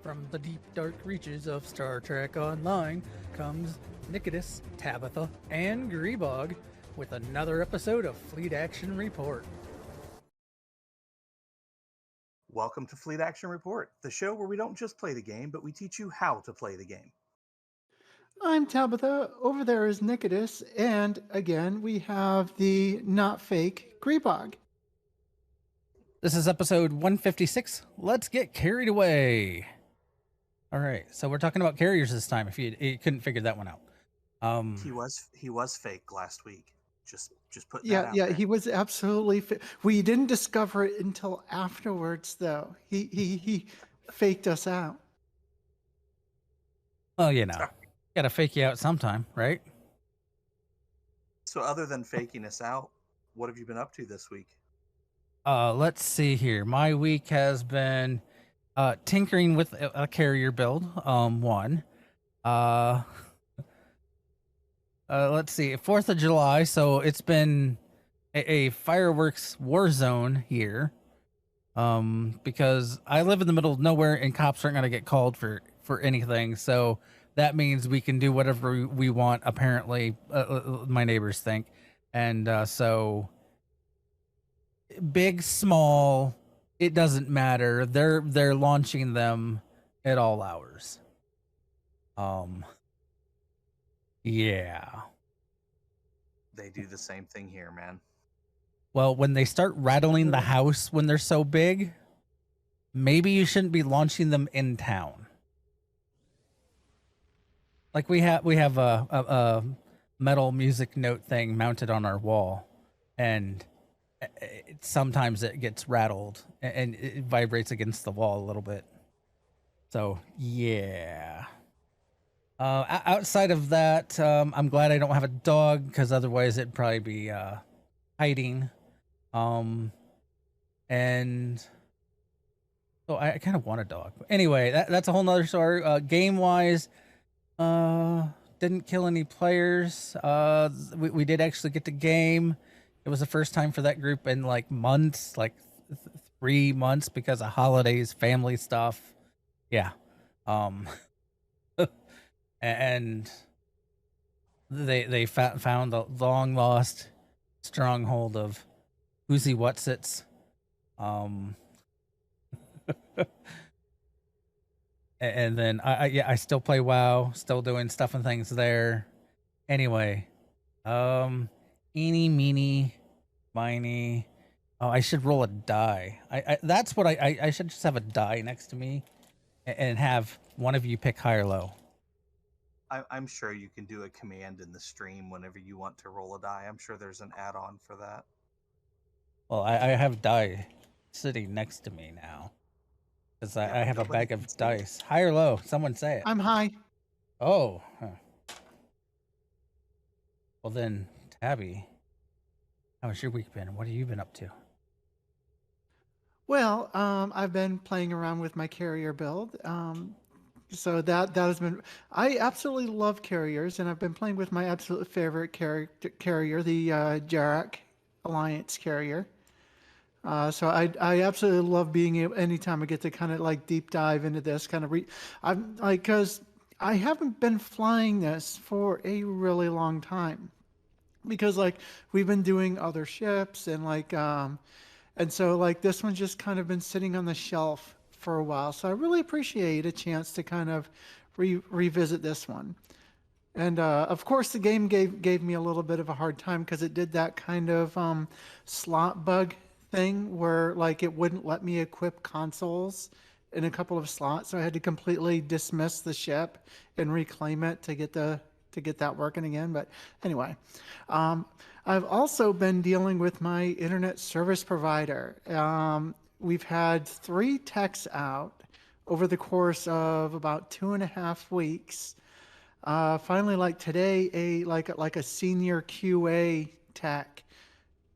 From the deep dark reaches of Star Trek Online comes Nikodas, Tabbytha, and Grebog with another episode of Fleet Action Report. Welcome to Fleet Action Report, the show where we don't just play the game, but we teach you how to play the game. I'm Tabbytha, over there is Nikodas, and again we have the not fake Grebog. This is episode 156. Let's get carried away. All right, so we're talking about carriers this time. If you couldn't figure that one out, He was fake last week. Just put that Yeah, out there. he was absolutely. We didn't discover it until afterwards, though. He faked us out. well, gotta fake you out sometime, right? So other than faking us out, what have you been up to this week? Let's see here. My week has been tinkering with a carrier build. Let's see, 4th of July. So it's been a fireworks war zone here. Because I live in the middle of nowhere and cops aren't gonna get called for anything. So that means we can do whatever we want. Apparently, my neighbors think, and so big, small, it doesn't matter. They're launching them at all hours. Yeah. They do the same thing here, man. Well, when they start rattling the house when they're so big, maybe you shouldn't be launching them in town. Like we have a metal music note thing mounted on our wall, and sometimes it gets rattled and it vibrates against the wall a little bit. So yeah. Outside of that, I'm glad I don't have a dog, because otherwise it'd probably be hiding. And so I kind of want a dog. But anyway, that's a whole nother story. Game wise, didn't kill any players. We did actually get the game. It was the first time for that group in like months, like 3 months, because of holidays, family stuff. Yeah. And they found the long lost stronghold of Who's-He What's-Its. And then I still play WoW, still doing stuff and things there. Anyway, eeny, meeny, miny. Oh, I should roll a die. That's what I should just have a die next to me and have one of you pick high or low. I'm sure you can do a command in the stream whenever you want to roll a die. I'm sure there's an add-on for that. Well, I have die sitting next to me now, because I have a bag of dice. High or low? Someone say it. I'm high. Oh. Huh. Well then, Tabby, how has your week been? What have you been up to? Well, I've been playing around with my carrier build. So that has been. I absolutely love carriers, and I've been playing with my absolute favorite carrier, the Jarak Alliance carrier. So I absolutely love being able, anytime I get to kind of like deep dive into this kind of I'm like, because I haven't been flying this for a really long time, because like we've been doing other ships and like and so like this one's just kind of been sitting on the shelf for a while. So I really appreciate a chance to kind of revisit this one. And of course the game gave me a little bit of a hard time, because it did that kind of slot bug thing where like it wouldn't let me equip consoles in a couple of slots, so I had to completely dismiss the ship and reclaim it to get that working again. But anyway, I've also been dealing with my internet service provider. We've had 3 techs out over the course of about 2.5 weeks. Finally, like today, a senior QA tech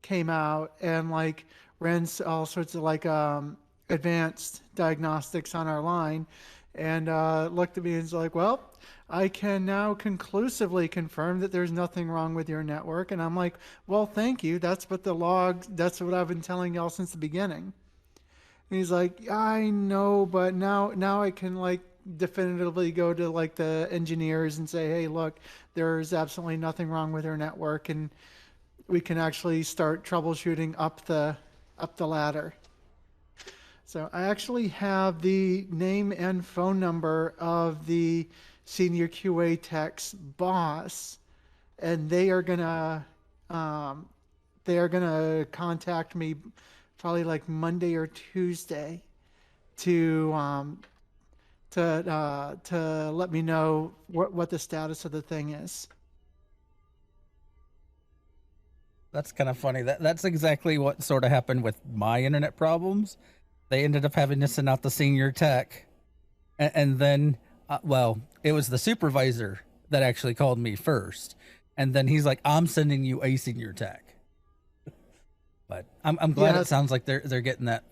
came out and like ran all sorts of like advanced diagnostics on our line, and looked at me and was like, well, I can now conclusively confirm that there's nothing wrong with your network. And I'm like, well, thank you. That's what I've been telling y'all since the beginning. And he's like, I know, but now I can like definitively go to like the engineers and say, hey, look, there's absolutely nothing wrong with her network, and we can actually start troubleshooting up the ladder. So I actually have the name and phone number of the senior QA tech's boss, and um, they are gonna contact me probably like Monday or Tuesday to to let me know what the status of the thing is. That's kind of funny. That's exactly what sort of happened with my internet problems. They ended up having to send out the senior tech, and then, well, it was the supervisor that actually called me first, and then he's like, "I'm sending you a senior tech." But I'm glad Yeah, it sounds like they're getting that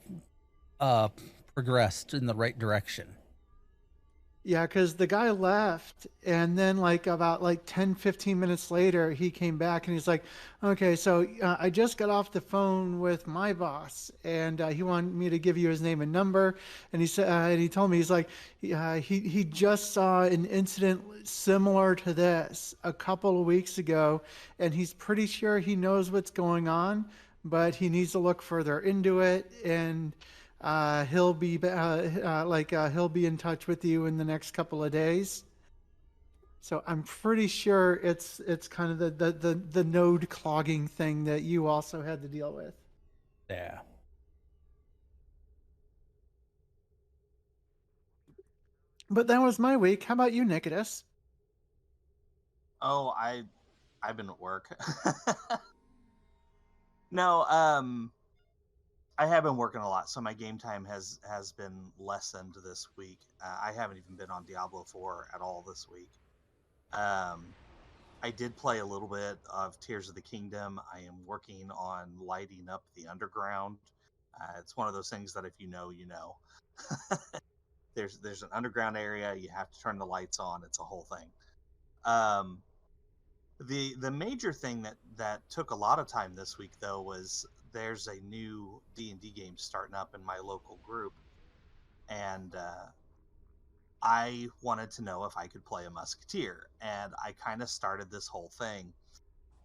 progressed in the right direction. yeah, because the guy left, and then like about like 10, 15 minutes later, he came back and he's like, okay, so I just got off the phone with my boss, and he wanted me to give you his name and number. And he said, and he told me, he's like, he just saw an incident similar to this a couple of weeks ago, and he's pretty sure he knows what's going on, but he needs to look further into it. And he'll be he'll be in touch with you in the next couple of days. So I'm pretty sure it's kind of the node clogging thing that you also had to deal with. Yeah. But that was my week. How about you, Nikodas? Oh, I've been at work. No, I have been working a lot, so my game time has been lessened this week. I haven't even been on Diablo 4 at all this week. I did play a little bit of Tears of the Kingdom. I am working on lighting up the underground. It's one of those things that if you know, you know. There's an underground area. You have to turn the lights on. It's a whole thing. Um, the major thing that took a lot of time this week though was there's a new D&D game starting up in my local group, and I wanted to know if I could play a musketeer, and I kind of started this whole thing.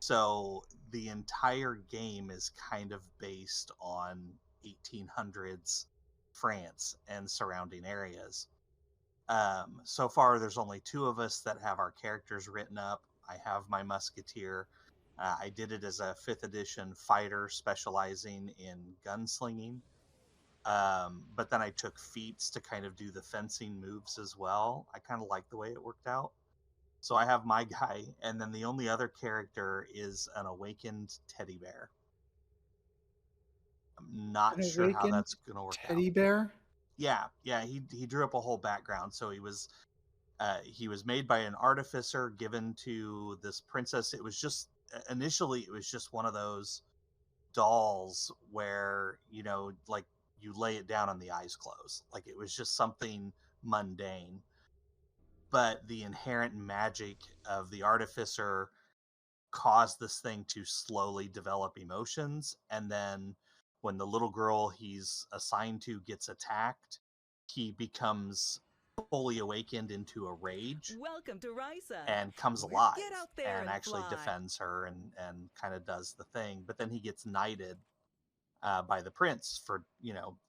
So the entire game is kind of based on 1800s France and surrounding areas. So far, there's only two of us that have our characters written up. I have my musketeer. I did it as a 5th edition fighter specializing in gunslinging. But then I took feats to kind of do the fencing moves as well. I kind of like the way it worked out. So I have my guy, and then the only other character is an awakened teddy bear. I'm not An sure how awakened that's going to work out. teddy bear? Yeah, he drew up a whole background. So he was made by an artificer given to this princess. It was just initially it was just one of those dolls where like you lay it down and the eyes close. Like it was just something mundane. But the inherent magic of the artificer caused this thing to slowly develop emotions, and then when the little girl he's assigned to gets attacked, he becomes fully awakened into a rage. Welcome to Risa. And comes alive Get out there and actually fly. defends her and kind of does the thing. But then he gets knighted by the prince for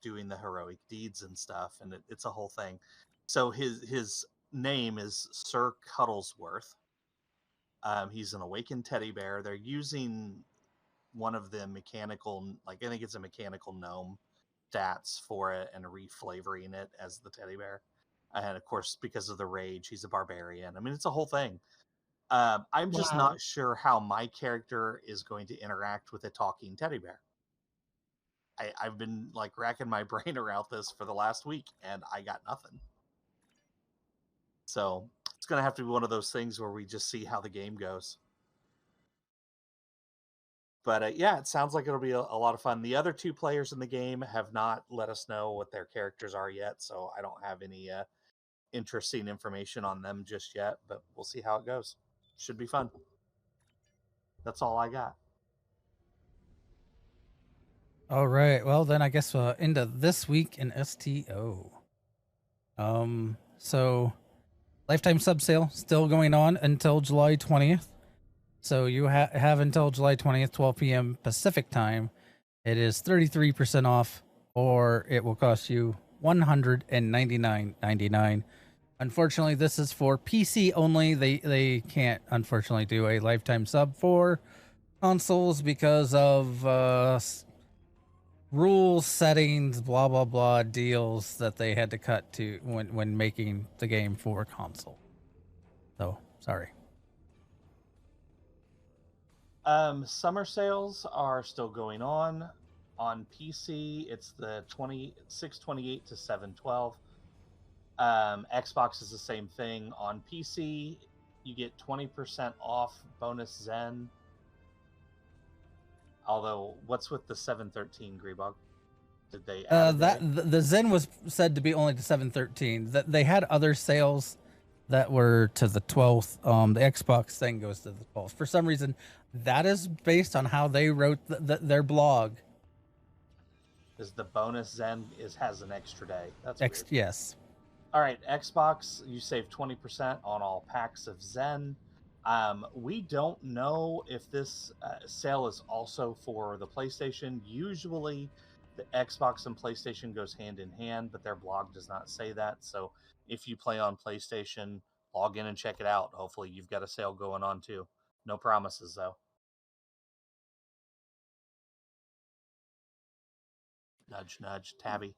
doing the heroic deeds and stuff, and it's a whole thing. So his name is Sir Cuddlesworth. He's an awakened teddy bear. They're using one of the mechanical, like I think it's a mechanical gnome stats for it and reflavoring it as the teddy bear. And of course, because of the rage, he's a barbarian. I mean, it's a whole thing. I'm just Wow. not sure how my character is going to interact with a talking teddy bear. I've been like racking my brain around this for the last week, and I got nothing. So it's going to have to be one of those things where we just see how the game goes. But yeah, it sounds like it'll be a lot of fun. The other two players in the game have not let us know what their characters are yet, so I don't have any interesting information on them just yet, but we'll see how it goes. Should be fun. That's all I got. All right. Well, then I guess into this week in STO. So lifetime sub sale still going on until July 20th. So you have until July 20th, 12 p.m. Pacific time. It is 33% off, or it will cost you $199.99. Unfortunately, this is for PC only. They can't unfortunately do a lifetime sub for consoles because of rules, settings, blah blah blah deals that they had to cut to when making the game for console. So sorry. Summer sales are still going on. On PC, it's the 628 to 712. Xbox is the same thing. On PC, you get 20% off bonus Zen. Although, what's with the 713, Grebog? Did they add the Zen was said to be only to 713. That they had other sales that were to the 12th. The Xbox thing goes to the 12th. For some reason, that is based on how they wrote their blog. Is the bonus Zen has an extra day? That's weird. Yes. All right, Xbox, you save 20% on all packs of Zen. We don't know if this sale is also for the PlayStation. Usually, the Xbox and PlayStation goes hand in hand, but their blog does not say that. So if you play on PlayStation, log in and check it out. Hopefully, you've got a sale going on too. No promises, though. Nudge, nudge, Tabby.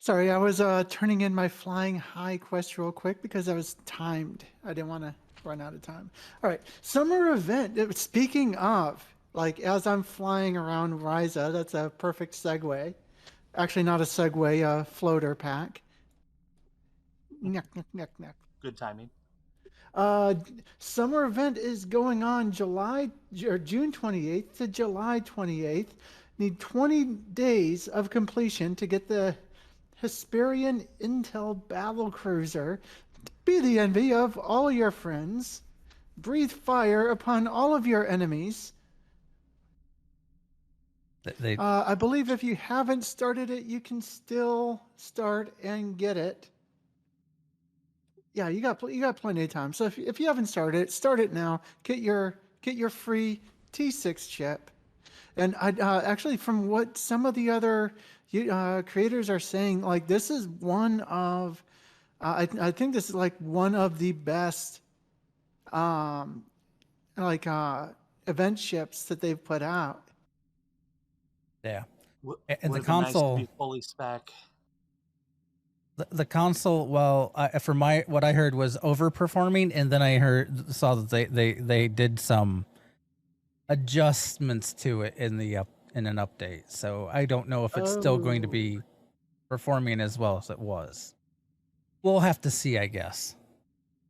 Sorry, I was turning in my flying high quest real quick because I was timed. I didn't want to run out of time. All right, summer event. Speaking of, like as I'm flying around Ryza, that's a perfect segue. Actually, not a segue, a floater pack. Neck. Good timing. Summer event is going on June 28th to July 28th. Need 20 days of completion to get the Hesperian Intel Battle Cruiser. Be the envy of all your friends. Breathe fire upon all of your enemies. I believe if you haven't started it, you can still start and get it. Yeah, you got plenty of time. So if you haven't started it, start it now. Get your free T6 chip. And I actually, from what some of the other creators are saying, like this is one of, I think this is like one of the best, event ships that they've put out. Yeah, and the console nice to be fully spec. The console, well, for what I heard was overperforming, and then I saw that they did some adjustments to it in an update. So I don't know if it's still going to be performing as well as it was. We'll have to see, I guess.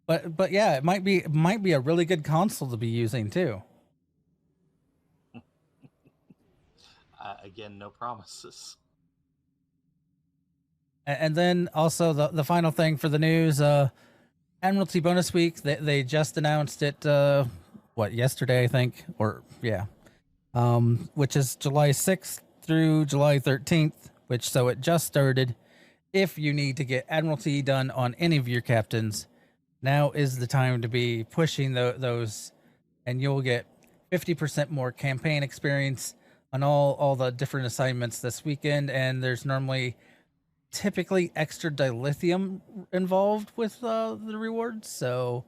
But yeah, it might be a really good console to be using too. Again, no promises. And then also the final thing for the news, Admiralty Bonus Week, they just announced it yesterday, I think, or yeah. Which is July 6th through July 13th, so it just started. If you need to get Admiralty done on any of your captains, now is the time to be pushing those, and you'll get 50% more campaign experience on all the different assignments this weekend, and there's typically extra dilithium involved with the rewards, so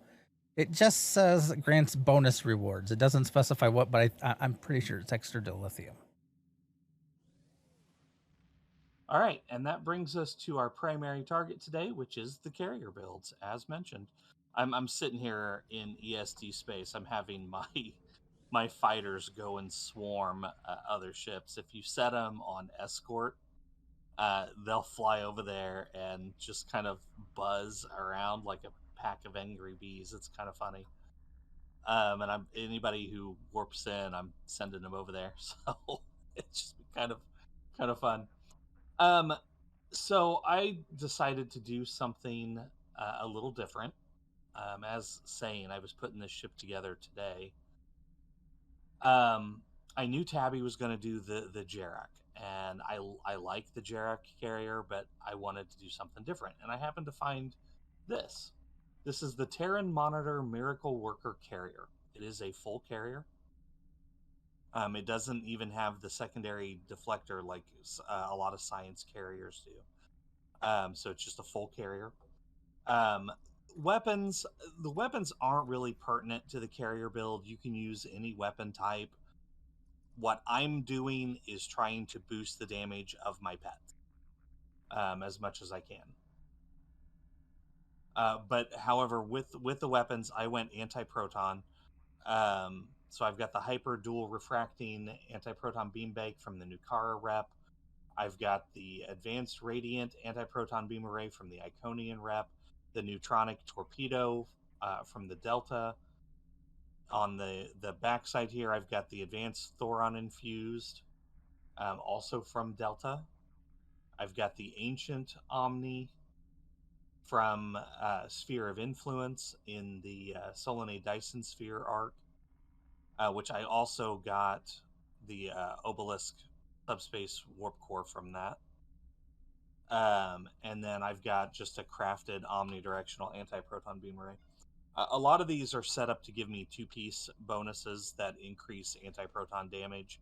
it just says grants bonus rewards. It doesn't specify what, but I'm pretty sure it's extra dilithium. All right, and that brings us to our primary target today, which is the carrier builds, as mentioned. I'm sitting here in EST space. I'm having my fighters go and swarm other ships. If you set them on escort, they'll fly over there and just kind of buzz around like a pack of angry bees. It's kind of funny. And anybody who warps in, I'm sending them over there. So it's just kind of fun. So I decided to do something a little different. As saying, I was putting this ship together today. I knew Tabby was going to do the Jarak, and I like the Jarek carrier, but I wanted to do something different, and I happened to find this. This is the Terran Monitor Miracle Worker carrier. It is a full carrier. It doesn't even have the secondary deflector like a lot of science carriers do. So it's just a full carrier. Weapons, the weapons aren't really pertinent to the carrier build. You can use any weapon type. What I'm doing is trying to boost the damage of my pet as much as I can. But however, with the weapons, I went anti-proton. So I've got the hyper dual refracting anti-proton beam bag from the Nukara rep. I've got the advanced radiant anti-proton beam array from the Iconian rep. The Neutronic torpedo from the Delta. On the backside here, I've got the advanced Thoron infused, also from Delta. I've got the ancient Omni from Sphere of Influence in the Solanea Dyson Sphere arc, which I also got the Obelisk Subspace Warp Core from that. And then I've got just a crafted Omni-Directional Antiproton Beam Array. A lot of these are set up to give me 2-piece bonuses that increase anti-proton damage.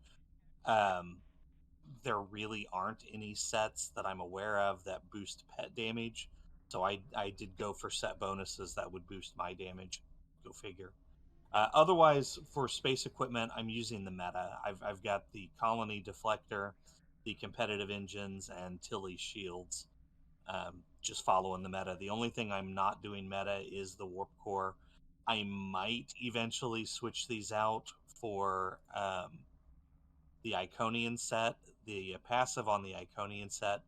There really aren't any sets that I'm aware of that boost pet damage, so I did go for set bonuses that would boost my damage. Go figure. Otherwise, for space equipment, I'm using the meta. I've got the Colony Deflector, the competitive engines, and Tilly shields. Just following the meta. The only thing I'm not doing meta is the Warp Core. I might eventually switch these out for the Iconian set. The passive on the Iconian set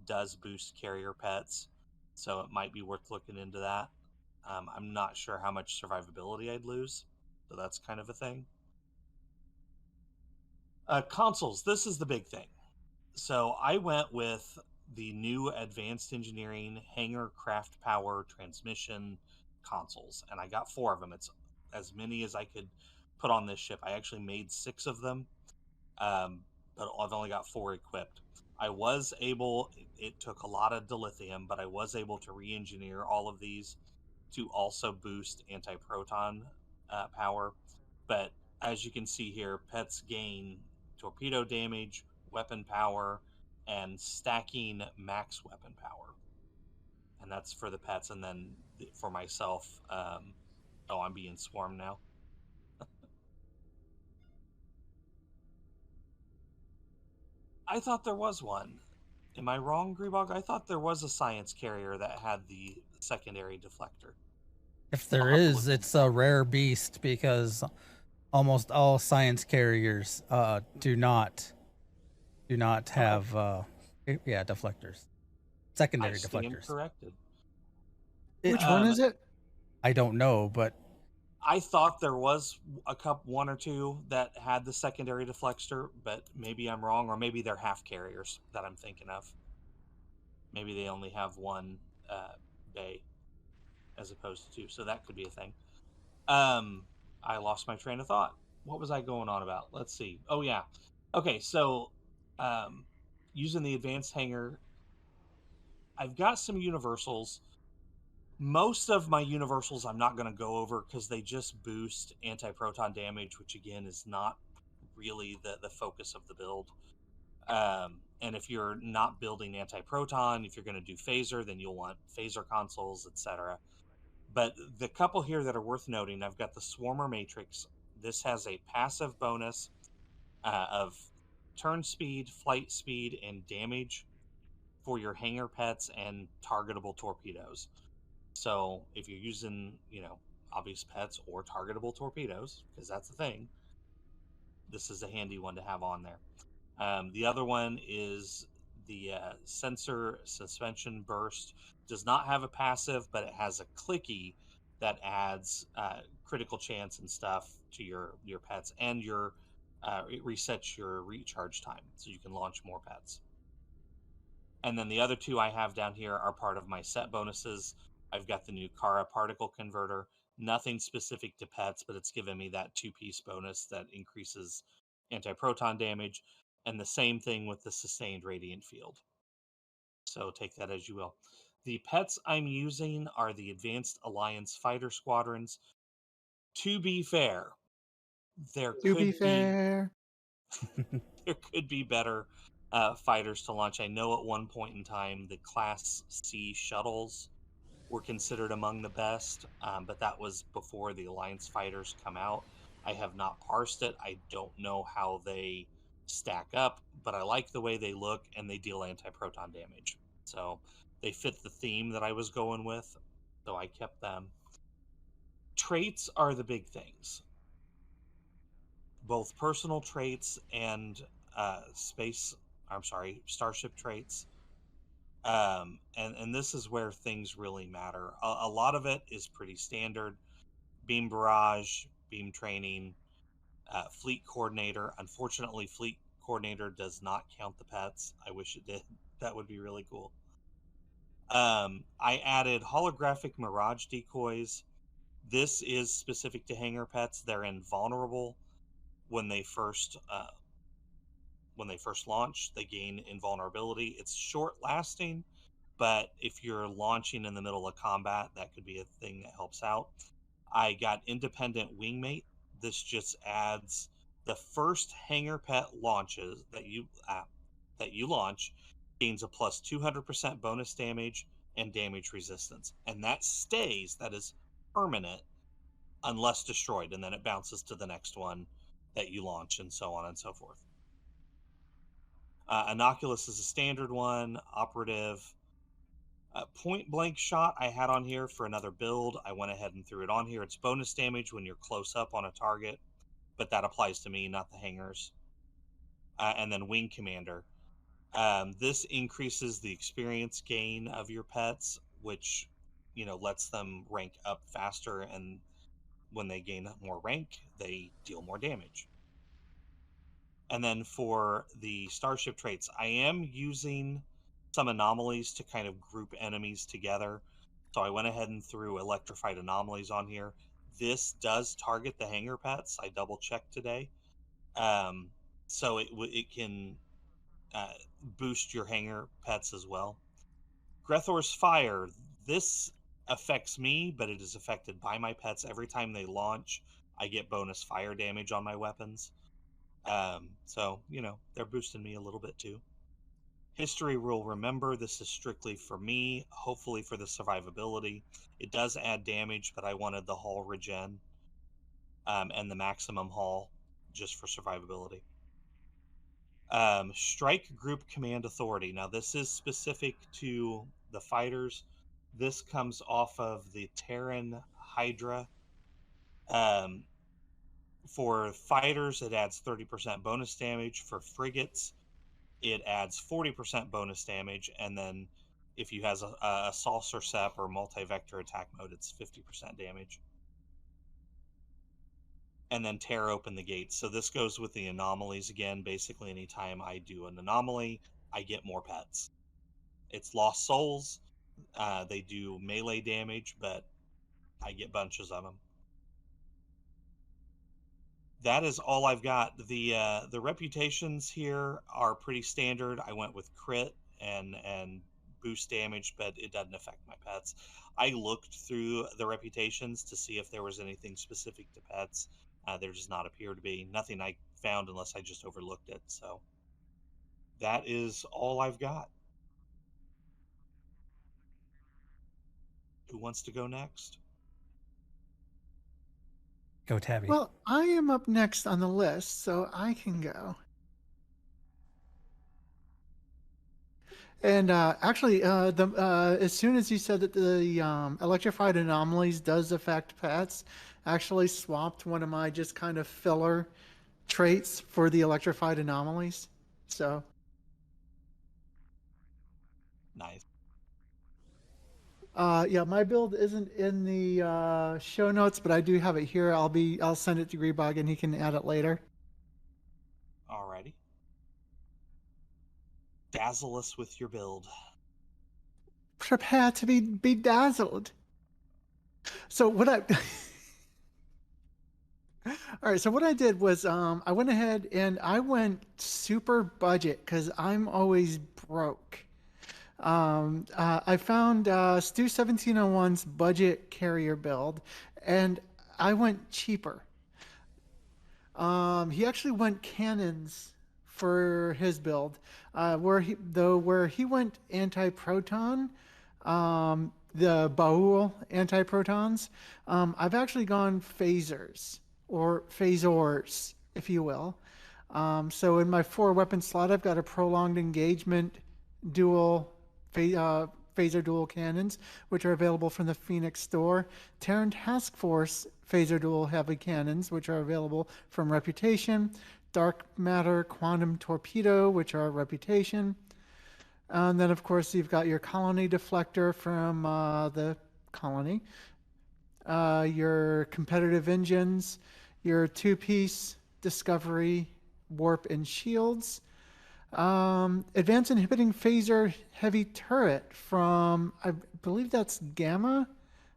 does boost carrier pets, so it might be worth looking into that. I'm not sure how much survivability I'd lose, so that's kind of a thing. Consoles, this is the big thing. So I went with the new Advanced Engineering Hangar Craft Power Transmission consoles, and I got 4 of them. It's as many as I could put on this ship. I actually made 6 of them, but I've only got 4 equipped. I was able, it took a lot of dilithium, but I was able to re-engineer all of these to also boost anti-proton power. But as you can see here, pets gain torpedo damage, weapon power, and stacking max weapon power. And that's for the pets. And then for myself, oh, I'm being swarmed now. I thought there was one. Am I wrong, Grebog? I thought there was a science carrier that had the secondary deflector. If there is, it's a rare beast because almost all science carriers do not have deflectors. Secondary I stand deflectors. corrected. Which one is it? I don't know, but I thought there was one or two that had the secondary deflector, but maybe I'm wrong, or maybe they're half carriers that I'm thinking of. Maybe they only have one bay as opposed to 2, so that could be a thing. I lost my train of thought. What was I going on about? Let's see. Oh yeah. Okay, so using the advanced hangar, I've got some universals. Most of my universals I'm not going to go over because they just boost anti-proton damage, which again is not really the focus of the build. And if you're not building anti-proton, if you're going to do phaser, then you'll want phaser consoles, etc. But the couple here that are worth noting, I've got the Swarmer Matrix. This has a passive bonus of turn speed, flight speed, and damage for your hangar pets and targetable torpedoes. So if you're using, obvious pets or targetable torpedoes, because that's the thing, this is a handy one to have on there. The other one is the sensor suspension burst. Does not have a passive, but it has a clicky that adds critical chance and stuff to your pets, and it resets your recharge time, so you can launch more pets. And then the other 2 I have down here are part of my set bonuses. I've got the Nukara particle converter. Nothing specific to pets, but it's given me that 2-piece bonus that increases anti-proton damage. And the same thing with the sustained radiant field. So take that as you will. The pets I'm using are the Advanced Alliance Fighter Squadrons. To be fair, there To be could be fair. there could be better fighters to launch. I know at one point in time the Class C shuttles were considered among the best, but that was before the Alliance fighters come out. I have not parsed it. I don't know how they stack up, but I like the way they look and they deal anti-proton damage. So they fit the theme that I was going with, so I kept them. Traits are the big things. Both personal traits and starship traits. And this is where things really matter. A lot of it is pretty standard. Beam barrage, beam training, fleet coordinator. Unfortunately, fleet coordinator does not count the pets. I wish it did. That would be really cool. I added holographic mirage decoys. This is specific to hangar pets. They're invulnerable when they first launch. They gain invulnerability. It's short lasting, but if you're launching in the middle of combat, that could be a thing that helps out. I got independent wingmate. This just adds the first hangar pet launches that you launch gains a plus 200% bonus damage and damage resistance, and that stays. That is permanent unless destroyed, and then it bounces to the next one that you launch, and so on and so forth. Innocuous is a standard one. Operative. Point blank shot I had on here for another build. I went ahead and threw it on here. It's bonus damage when you're close up on a target, but that applies to me, not the hangars. And then Wing Commander. This increases the experience gain of your pets, which lets them rank up faster, and when they gain more rank, they deal more damage. And then for the starship traits, I am using some anomalies to kind of group enemies together. So I went ahead and threw electrified anomalies on here. This does target the hangar pets. I double checked today. So it can boost your hangar pets as well. Grethor's Fire. This affects me, but it is affected by my pets. Every time they launch, I get bonus fire damage on my weapons. So, they're boosting me a little bit too. History will remember. This is strictly for me, hopefully for the survivability. It does add damage, but I wanted the hull regen and the maximum hull just for survivability. Strike Group Command Authority. Now, this is specific to the fighters. This comes off of the Terran Hydra. For fighters, it adds 30% bonus damage. For frigates, it adds 40% bonus damage. And then if you has a saucer sep or multi-vector attack mode, it's 50% damage. And then tear open the gates. So this goes with the anomalies again. Basically, anytime I do an anomaly, I get more pets. It's Lost Souls. They do melee damage, but I get bunches of them. That is all I've got. The reputations here are pretty standard. I went with crit and boost damage, but it doesn't affect my pets. I looked through the reputations to see if there was anything specific to pets. There does not appear to be. Nothing I found unless I just overlooked it. So that is all I've got. Who wants to go next? Go, Tabby. Well, I am up next on the list, so I can go. And actually, as soon as you said that the electrified anomalies does affect pets, I actually swapped one of my just kind of filler traits for the electrified anomalies. So Nice. yeah, my build isn't in the show notes, but I do have it here. I'll send it to Grebog and he can add it later. Alrighty. Dazzle us with your build. Prepare to be bedazzled. So what I All right, so what I did was I went ahead and I went super budget because I'm always broke. I found Stu 1701's budget carrier build, and I went cheaper. He actually went cannons for his build, where he went anti-proton, the Baul anti-protons. I've actually gone phasers or phasors, if you will. So in my 4-weapon slot, I've got a prolonged engagement dual phaser dual cannons, which are available from the Phoenix store. Terran Task Force phaser dual heavy cannons, which are available from Reputation. Dark Matter Quantum Torpedo, which are Reputation. And then, of course, you've got your Colony Deflector from the Colony. Your Competitive Engines, your 2-piece Discovery, Warp, and Shields. Advanced Inhibiting Phaser Heavy Turret from, I believe that's Gamma.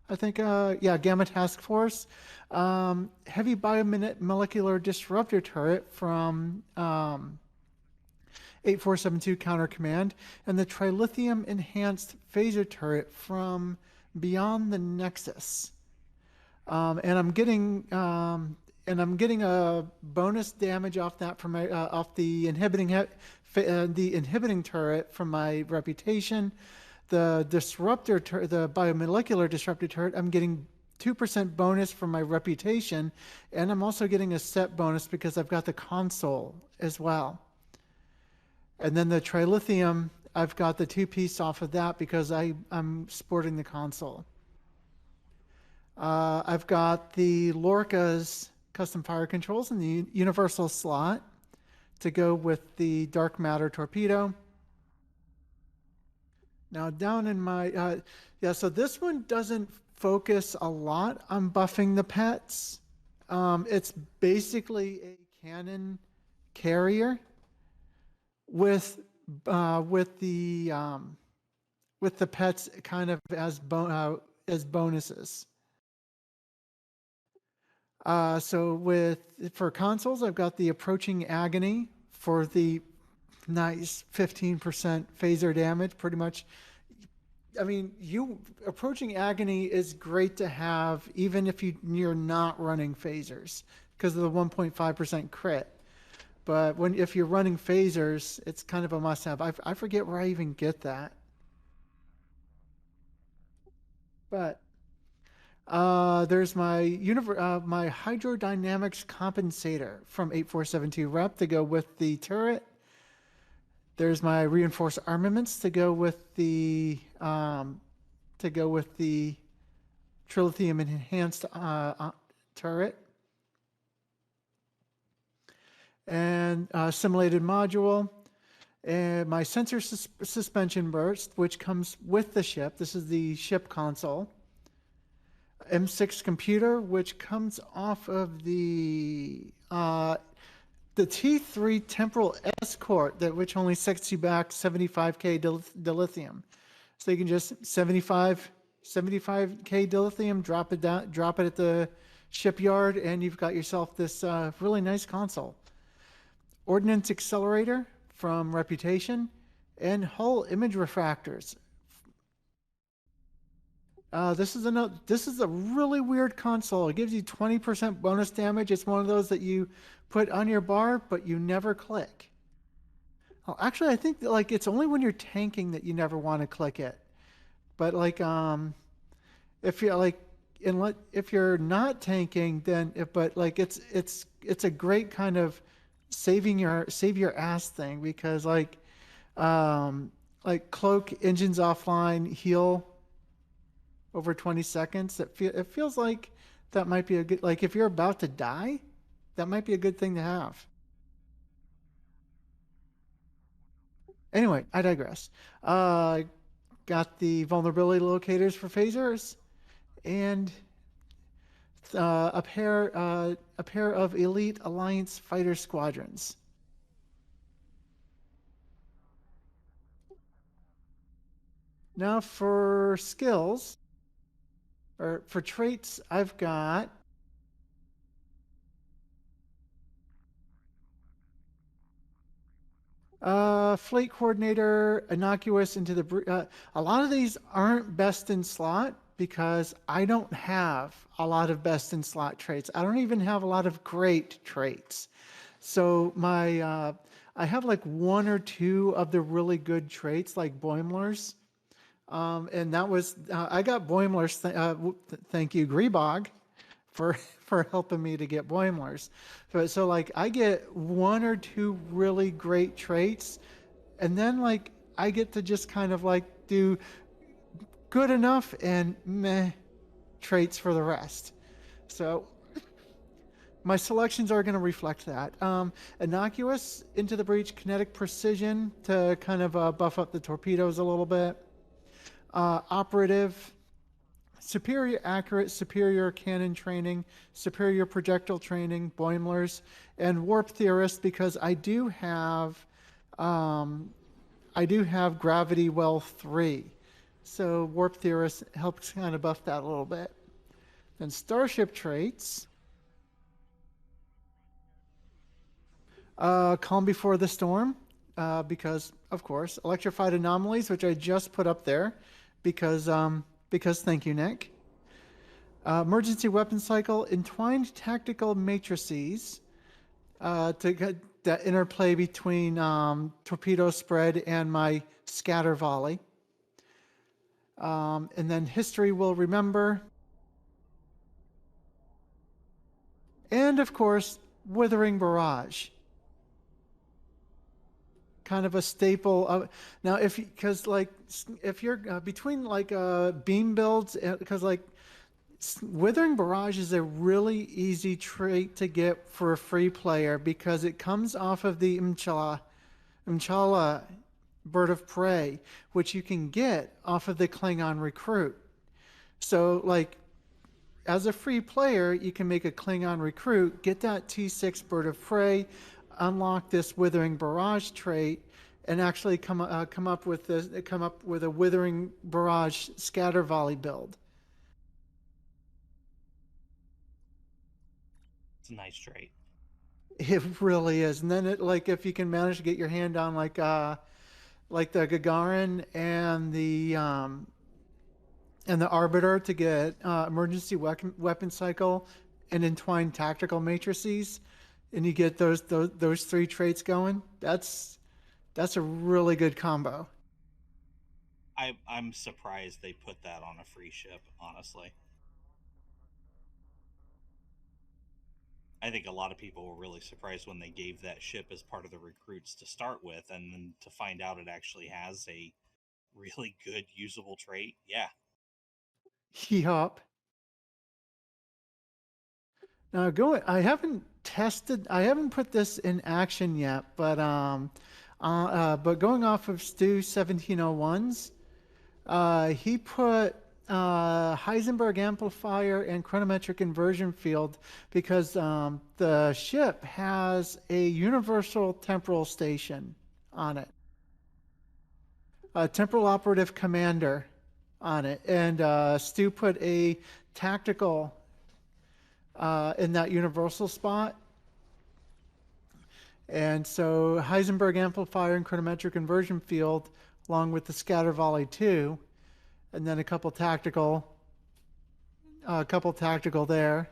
I think, Gamma Task Force. Heavy Biomolecular Disruptor Turret from 8472 Counter Command. And the Trilithium Enhanced Phaser Turret from Beyond the Nexus. And I'm getting a bonus damage off that from my off the inhibiting turret from my Reputation. The the biomolecular disruptor turret, I'm getting 2% bonus from my Reputation, and I'm also getting a set bonus because I've got the console as well. And then the Trilithium, I've got the 2-piece off of that because I'm sporting the console. I've got the Lorca's custom fire controls in the universal slot to go with the Dark Matter Torpedo. Now down in my, so this one doesn't focus a lot on buffing the pets. It's basically a cannon carrier with the pets kind of as bonuses. So for consoles, I've got the Approaching Agony for the nice 15% phaser damage. Pretty much, I mean, Approaching Agony is great to have even if you're not running phasers because of the 1.5% crit. But if you're running phasers, it's kind of a must-have. I forget where I even get that. But there's my my hydrodynamics compensator from 8472 Rep to go with the turret. There's my reinforced armaments to go with the Trilithium enhanced turret. And simulated module, and my sensor suspension burst, which comes with the ship. This is the ship console. M6 computer, which comes off of the T3 temporal escort, which only sets you back 75k dilithium. So you can just 75k dilithium, drop it at the shipyard, and you've got yourself this really nice console. Ordnance accelerator from Reputation, and hull image refractors. This is a really weird console. It gives you 20% bonus damage. It's one of those that you put on your bar, but you never click. Oh, actually, I think that, it's only when you're tanking that you never want to click it. But if you're not tanking, then it's a great kind of save your ass thing because cloak, engines offline, heal over 20 seconds. It feels like that might be a good, if you're about to die, that might be a good thing to have. Anyway, I digress. Got the vulnerability locators for phasers, and a pair of elite alliance fighter squadrons. Now for skills, or for traits, I've got Fleet Coordinator, Innocuous into the... a lot of these aren't best in slot because I don't have a lot of best in slot traits. I don't even have a lot of great traits. So my... I have like one or two of the really good traits like Boimler's. And that was... I got Boimler's... thank you, Grebog, for helping me to get Boimler's. So like I get one or two really great traits, and then like I get to just kind of like do good enough and meh traits for the rest. So my selections are going to reflect that. Innocuous, Into the Breach, Kinetic Precision to kind of buff up the torpedoes a little bit. Operative, Superior Accurate, Superior Cannon Training, Superior Projectile Training, Boimler's, and Warp Theorist because I do have Gravity Well 3. So Warp Theorist helps kind of buff that a little bit. Then Starship Traits. Calm Before the Storm, because, of course, Electrified Anomalies, which I just put up there because thank you, Nick. Emergency Weapon Cycle, Entwined Tactical Matrices, to get that interplay between Torpedo Spread and my Scatter Volley. And then History Will Remember. And, of course, Withering Barrage. Kind of a staple. Now, if you're between like beam builds, because like Withering Barrage is a really easy trait to get for a free player because it comes off of the M'Challa Bird of Prey, which you can get off of the Klingon Recruit. So like as a free player, you can make a Klingon Recruit, get that T6 Bird of Prey, unlock this Withering Barrage trait, and actually come up with a Withering Barrage Scatter Volley build. It's a nice trait. It really is. And then if you can manage to get your hand on like the Gagarin and the Arbiter to get emergency weapon cycle and entwined tactical matrices, and you get those three traits going, that's a really good combo. I'm surprised they put that on a free ship, honestly. I think a lot of people were really surprised when they gave that ship as part of the recruits to start with, and then to find out it actually has a really good usable trait. Yeah. Yup. Now I haven't put this in action yet, but going off of Stu 1701's, he put Heisenberg amplifier and chronometric inversion field because the ship has a universal temporal station on it, a temporal operative commander on it, and Stu put a tactical in that universal spot. And so Heisenberg amplifier and chronometric inversion field along with the scatter volley 2, and then a couple tactical there,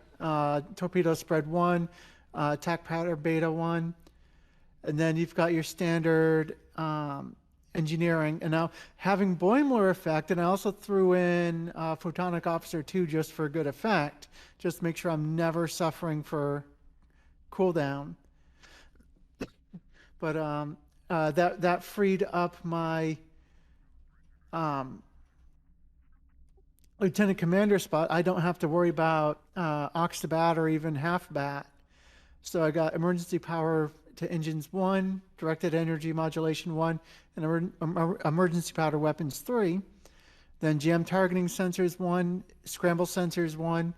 torpedo spread 1, attack pattern beta 1, and then you've got your standard engineering. And now having Boimler effect, and I also threw in photonic officer 2 just for good effect, just to make sure I'm never suffering for cooldown. But that freed up my lieutenant commander spot. I don't have to worry about Ox-to-Bat or even half-bat. So I got emergency power to engines 1, directed energy modulation 1, and emergency power weapons 3. Then jam targeting sensors 1, scramble sensors 1,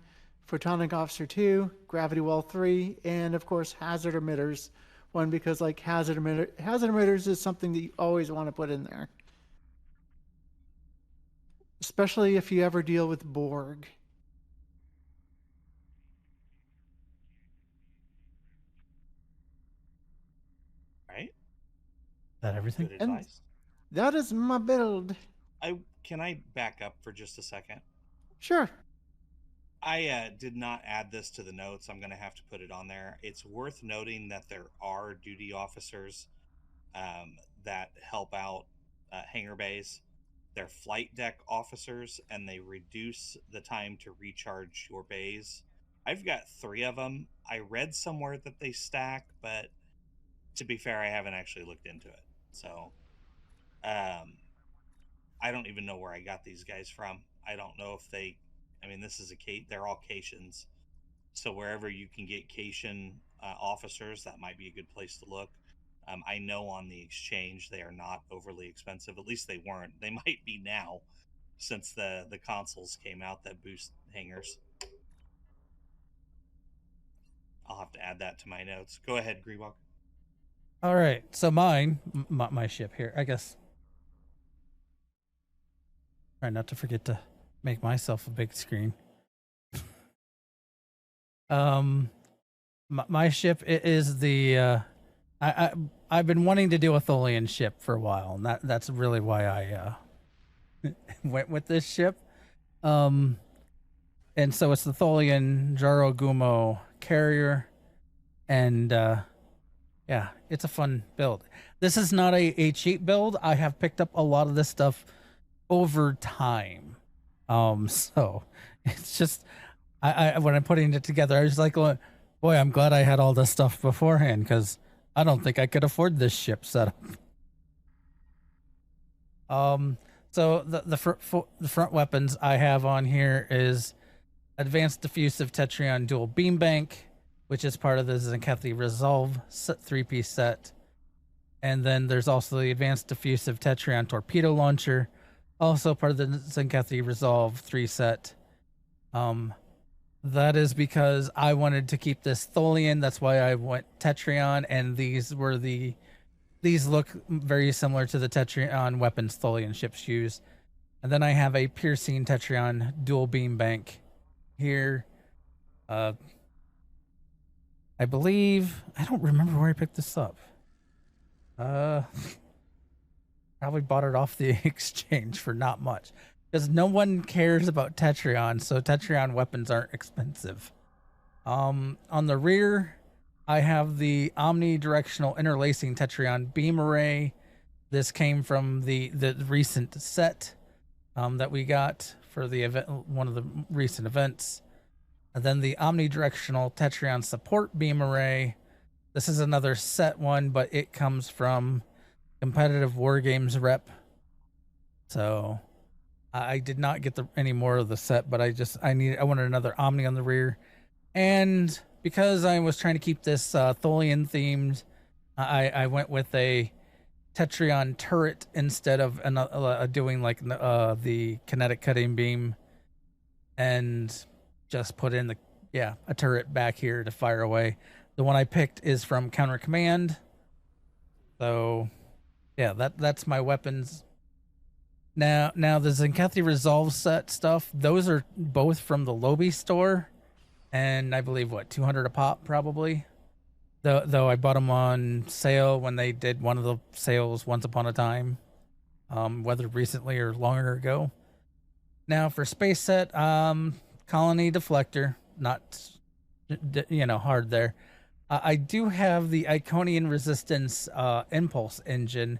photonic officer 2, gravity well 3, and of course hazard emitters 1, because like hazard emitters is something that you always want to put in there. Especially if you ever deal with Borg. Right? that everything? Good And advice. that is my build. Can I back up for just a second? Sure. I did not add this to the notes. I'm going to have to put it on there. It's worth noting that there are duty officers that help out hangar bays. They're flight deck officers, and they reduce the time to recharge your bays. I've got 3 of them. I read somewhere that they stack, but to be fair, I haven't actually looked into it. So, I don't even know where I got these guys from. I don't know if they. I mean, this is they're all Cations. So wherever you can get Cation officers, that might be a good place to look. I know on the exchange they are not overly expensive. At least they weren't. They might be now, since the consoles came out that boost hangers. I'll have to add that to my notes. Go ahead, Grebog. All right, so my ship here, I guess. Try not to forget to make myself a big screen. My ship is the I've been wanting to do a Tholian ship for a while, and that's really why I went with this ship. And so it's the Tholian Jaro Gumo carrier, and yeah, it's a fun build. This is not a cheap build. I have picked up a lot of this stuff over time. So it's just I when I'm putting it together, I was like, boy, I'm glad I had all this stuff beforehand, because I don't think I could afford this ship setup. So the front weapons I have on here is Advanced Diffusive Tetrion Dual Beam Bank, which is part of the Zenkethi Resolve 3-piece set. And then there's also the Advanced Diffusive Tetrion Torpedo Launcher, also part of the Zenkethi Resolve 3 set. That is because I wanted to keep this Tholian. That's why I went Tetrion, and these look very similar to the Tetrion weapons Tholian ships use. And then I have a Piercing Tetrion Dual Beam Bank here. I believe, I don't remember where I picked this up. Probably bought it off the exchange for not much, because no one cares about Tetrion, so Tetrion weapons aren't expensive. On the rear, I have the Omni-Directional Interlacing Tetrion Beam Array. This came from the recent set that we got for the event, one of the recent events. And then the Omni-Directional Tetrion Support Beam Array. This is another set one, but it comes from Competitive War Games Rep. So I did not get any more of the set, but I wanted another Omni on the rear. And because I was trying to keep this Tholian themed, I went with a Tetrion turret instead of doing like the kinetic cutting beam, and just put in a turret back here to fire away. The one I picked is from Counter Command. So yeah, that's my weapons. Now the Zenkethi Resolve set stuff, those are both from the Lobby store, and I believe 200 a pop probably. Though I bought them on sale when they did one of the sales once upon a time, whether recently or longer ago. Now for space set, Colony Deflector, not hard there. I do have the Iconian Resistance Impulse engine,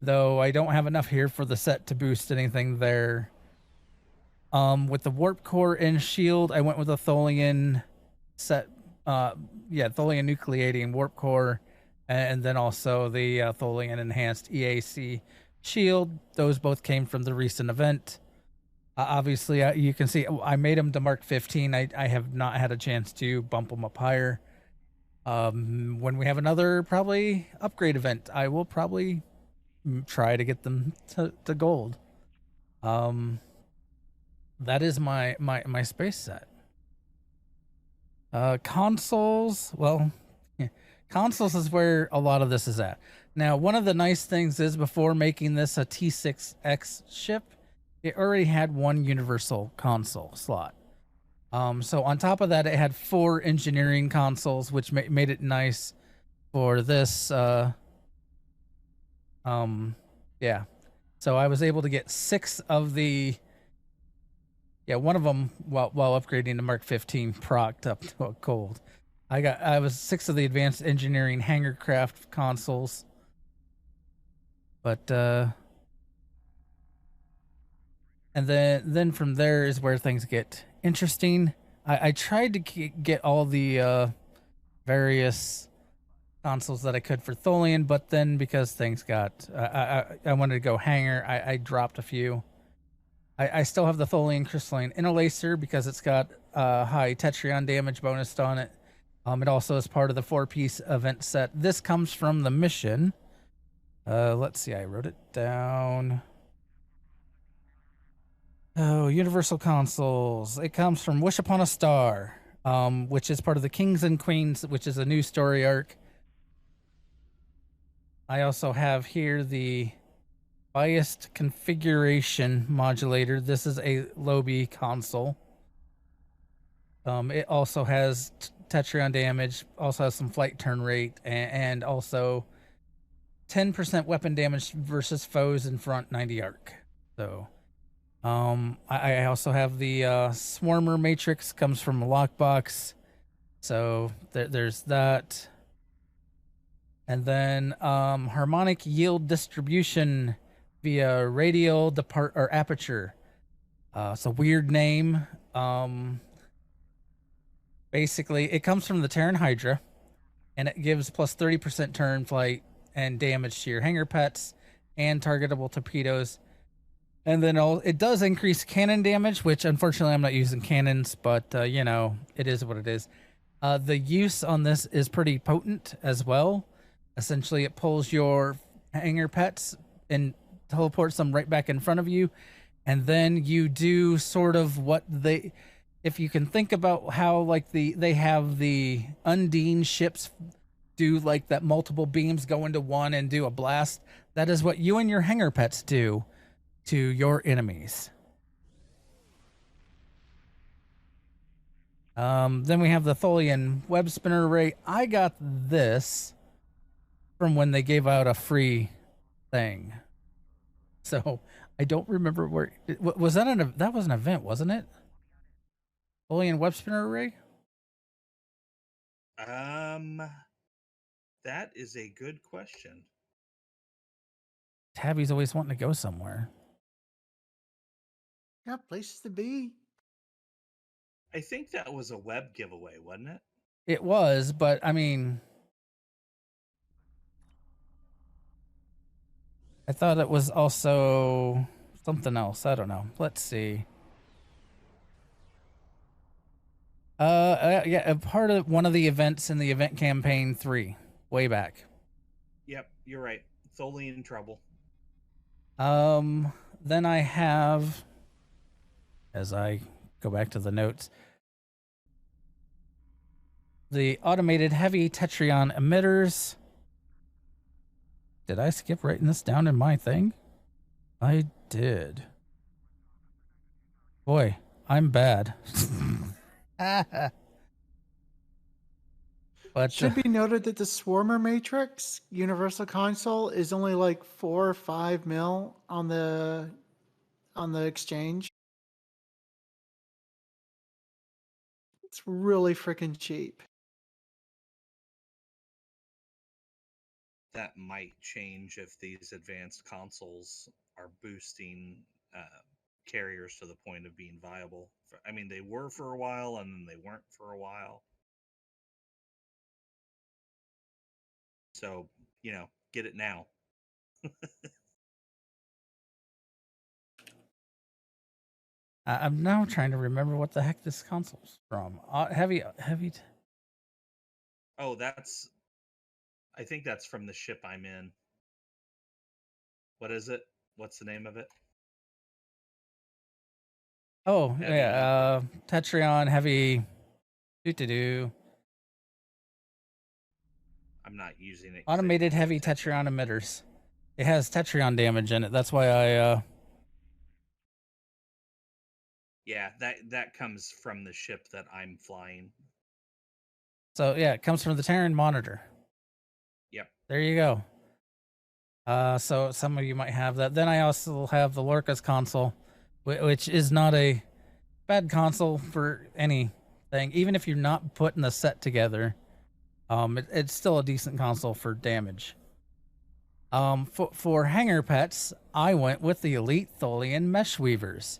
though I don't have enough here for the set to boost anything there. With the Warp Core and Shield, I went with a Tholian set. Tholian Nucleating Warp Core, and then also the Tholian Enhanced EAC Shield. Those both came from the recent event. Obviously, you can see I made them to Mark 15. I have not had a chance to bump them up higher. When we have another probably upgrade event, I will probably try to get them to gold. That is my space set. Consoles, consoles is where a lot of this is at. Now, one of the nice things is, before making this a T6X ship, it already had one universal console slot. So on top of that, it had 4 engineering consoles, which made it nice for this Yeah. So I was able to get 6 of the. Yeah, one of them while upgrading to Mark 15 procced up to a gold. I was 6 of the advanced engineering hangar craft consoles. But and then from there is where things get interesting. I tried to get all the various consoles that I could for Tholian, but then because things got I wanted to go hangar, I dropped a few. I still have the Tholian Crystalline Interlacer because it's got high Tetrion damage bonus on it. It also is part of the 4-piece event set. This comes from the mission. Let's see, I wrote it down. Oh, Universal Consoles. It comes from Wish Upon a Star, which is part of the Kings and Queens, which is a new story arc. I also have here the biased configuration modulator. This is a Lobby console. It also has Tetrion damage, also has some flight turn rate, and also 10% weapon damage versus foes in front 90 arc. So I also have the Swarmer Matrix, comes from a lockbox. So there's that. And then harmonic yield distribution via radial depart or aperture. It's a weird name. Basically, it comes from the Terran Hydra, and it gives plus 30% turn flight and damage to your hangar pets and targetable torpedoes. And then it does increase cannon damage, which unfortunately I'm not using cannons, but you know, it is what it is. The use on this is pretty potent as well. Essentially, it pulls your hangar pets and teleports them right back in front of you. And then you do sort of what they, if you can think about how like they have the Undine ships do like that multiple beams go into one and do a blast. That is what you and your hangar pets do to your enemies. Then we have the Tholian web spinner array. I got this from when they gave out a free thing. So I don't remember where was that that was an event, wasn't it? Tholian web spinner array? That is a good question. Tabby's always wanting to go somewhere. Got places to be. I think that was a web giveaway, wasn't it? It was, but I mean, I thought it was also something else. I don't know. Let's see. Yeah, a part of one of the events in the event campaign 3, way back. Yep, you're right. Tholian trouble. Then I have, as I go back to the notes, the automated heavy Tetrion emitters. Did I skip writing this down in my thing? I did. Boy, I'm bad. But should be noted that the Swarmer Matrix Universal Console is only like 4 or 5 mil on the exchange. It's really freaking cheap. That might change if these advanced consoles are boosting carriers to the point of being viable. I mean, they were for a while, and then they weren't for a while. So, you know, get it now. I'm now trying to remember what the heck this console's from. Heavy. Oh, I think that's from the ship I'm in. What is it? What's the name of it? Oh, heavy. Yeah. Tetrion heavy. I'm not using it. Automated heavy Tetrion emitters. It has Tetrion damage in it. That's why I. Yeah, that comes from the ship that I'm flying. So yeah, it comes from the Terran monitor. Yep. There you go. So some of you might have that. Then I also have the Lorca's console, which is not a bad console for anything. Even if you're not putting the set together, it's still a decent console for damage. For hanger pets, I went with the Elite Tholian Mesh Weavers.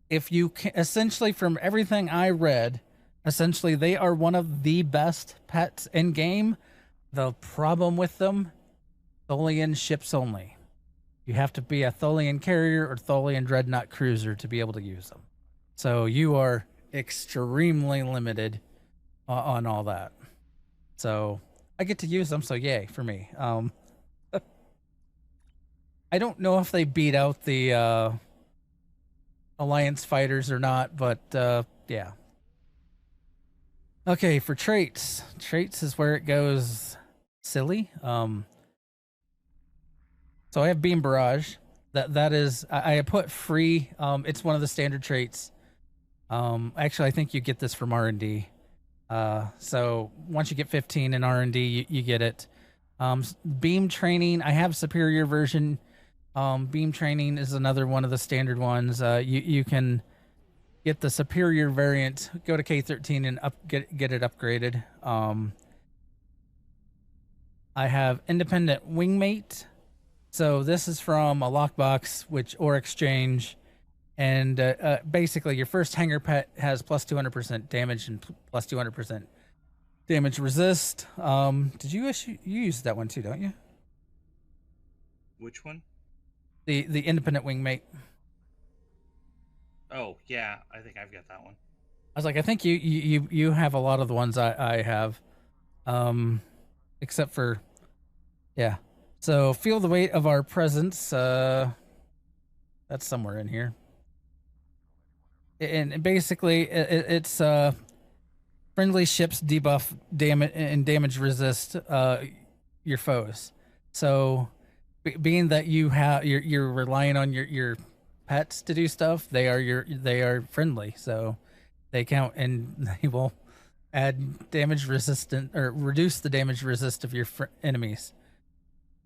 If you can, essentially from everything I read, essentially they are one of the best pets in game. The problem with them, Tholian ships only. You have to be a Tholian carrier or Tholian dreadnought cruiser to be able to use them. So you are extremely limited on all that. So I get to use them, so yay for me. I don't know if they beat out the Alliance fighters or not, but yeah. Okay, for traits. Traits is where it goes silly. So I have Beam Barrage. That is, I put free. It's one of the standard traits. Actually, I think you get this from R&D. So once you get 15 in R&D, you get it. Beam Training, I have Superior version. Beam Training is another one of the standard ones. You can get the Superior variant, go to K13 and get it upgraded. I have Independent Wingmate. So this is from a lockbox, or exchange, and basically your first hanger pet has plus 200% damage and plus 200% damage resist. Did you use that one too, don't you? Which one? The Independent Wingmate. Oh yeah, I think I've got that one. I was like, I think you have a lot of the ones I have, except for, yeah. So feel the weight of our presence. That's somewhere in here. And basically, it's friendly ships debuff damage and damage resist your foes. So being that you're relying on your pets to do stuff, they are friendly, so they count and they will add damage resistant or reduce the damage resist of your enemies.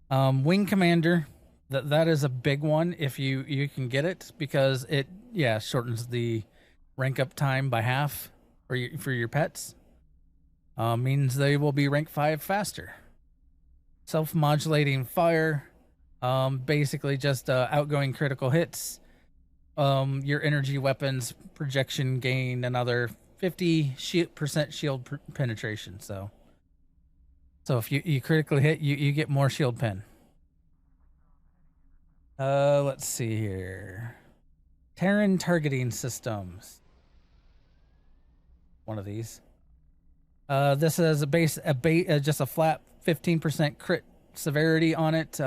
Wing Commander, that is a big one if you can get it, because it shortens the rank up time by half for your pets. Means they will be rank 5 faster. Self-modulating fire, basically just outgoing critical hits. Your energy weapons projection gain another 50% shield penetration. So if you critically hit, you get more shield pen. Let's see here. Terran targeting systems. One of these. This is just a flat 15% crit severity on it.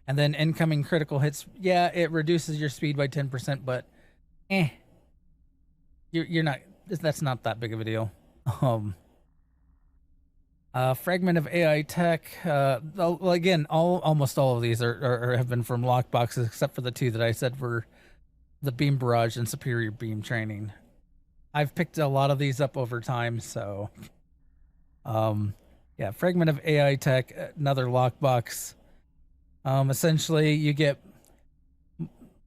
And then incoming critical hits. Yeah, it reduces your speed by 10%, but you're not. That's not that big of a deal. Fragment of AI tech. Well, again, almost all of these are have been from lockboxes, except for the two that I said were the Beam Barrage and Superior Beam Training. I've picked a lot of these up over time, so yeah. Fragment of AI tech, another lockbox. Essentially, you get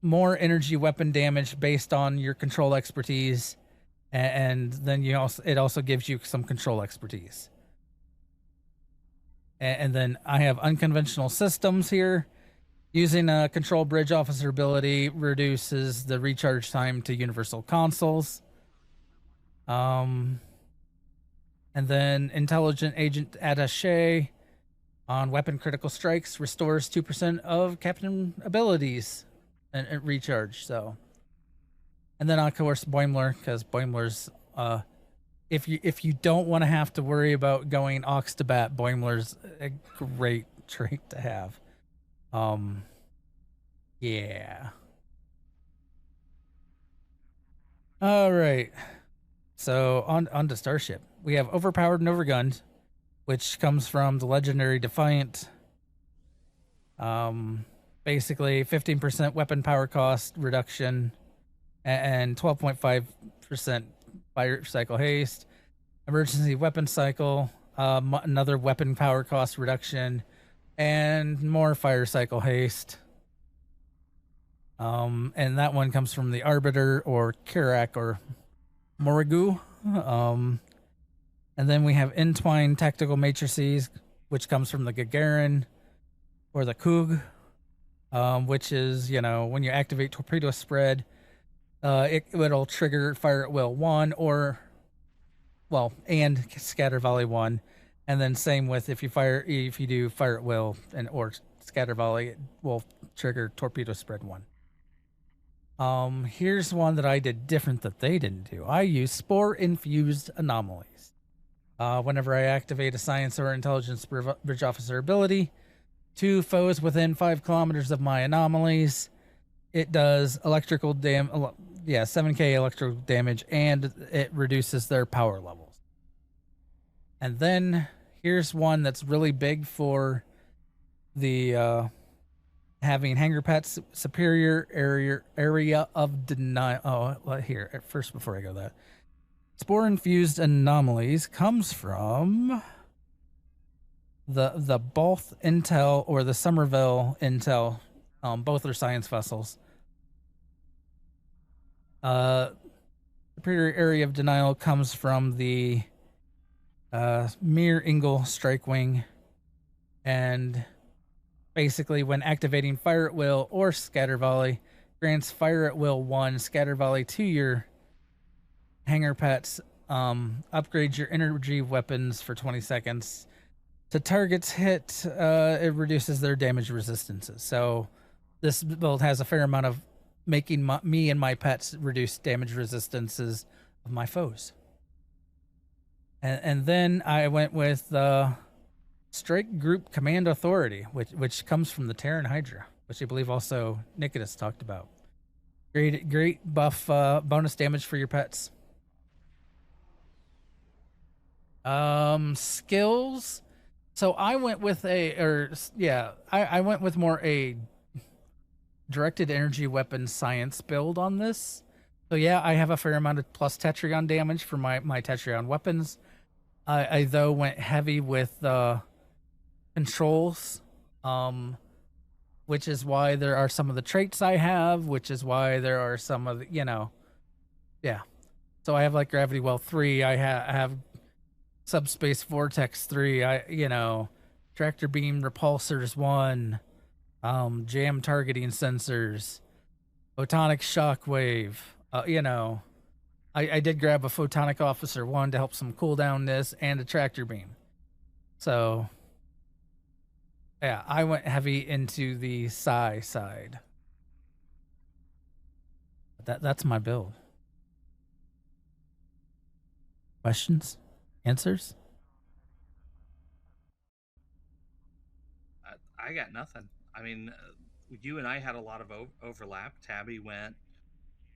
more energy weapon damage based on your control expertise, and then it also gives you some control expertise. And then I have unconventional systems here. Using a control bridge officer ability reduces the recharge time to universal consoles. And then intelligent agent attaché on weapon critical strikes restores 2% of captain abilities and recharge. So, and then of course Boimler, because Boimler's if you don't want to have to worry about going aux to bat, Boimler's a great trait to have. Yeah. All right. So on to Starship. We have overpowered and overgunned, which comes from the legendary Defiant. Basically 15% weapon power cost reduction and 12.5% fire cycle haste, emergency weapon cycle, another weapon power cost reduction, and more fire cycle haste. And that one comes from the Arbiter or Kirak or Morigu. And then we have Entwined Tactical Matrices, which comes from the Gagarin or the Kug, which is, when you activate Torpedo Spread, it'll trigger Fire at Will 1 and Scatter Volley 1. And then same with if you do Fire at Will or Scatter Volley, it will trigger Torpedo Spread 1. Here's one that I did different that they didn't do. I use Spore-Infused Anomalies. Whenever I activate a Science or Intelligence Bridge Officer ability, 2 foes within 5 kilometers of my anomalies, it does 7k electrical damage, and it reduces their power levels. And then here's one that's really big for the having Hanger Pets superior area of denial. Oh, here first before I go that. Spore-Infused Anomalies comes from the Both Intel or the Somerville Intel. Both are science vessels. Superior area of denial comes from the Mir Ingle Strike Wing, and basically when activating Fire at Will or Scatter Volley, grants Fire at Will 1, Scatter Volley to your Hanger Pets. Upgrade your energy weapons for 20 seconds. To targets hit, it reduces their damage resistances. So this build has a fair amount of making me and my pets reduce damage resistances of my foes. And then I went with Strike Group Command Authority, which comes from the Terran Hydra, which I believe also Nikodas talked about. Great buff, bonus damage for your pets. Skills. So I went with I went with more a directed energy weapon science build on this. So yeah, I have a fair amount of plus Tetrion damage for my Tetrion weapons. I though went heavy with controls, which is why there are some of the traits I have, which is why there are some of the, yeah. So I have like Gravity Well 3, I have Subspace Vortex 3, Tractor Beam Repulsors 1, Jam Targeting Sensors, Photonic Shockwave, I did grab a Photonic Officer 1 to help some cooldown this, and a Tractor Beam. So yeah, I went heavy into the Psi side. That's my build. Questions? Answers? I got nothing. I mean, you and I had a lot of overlap. Tabby went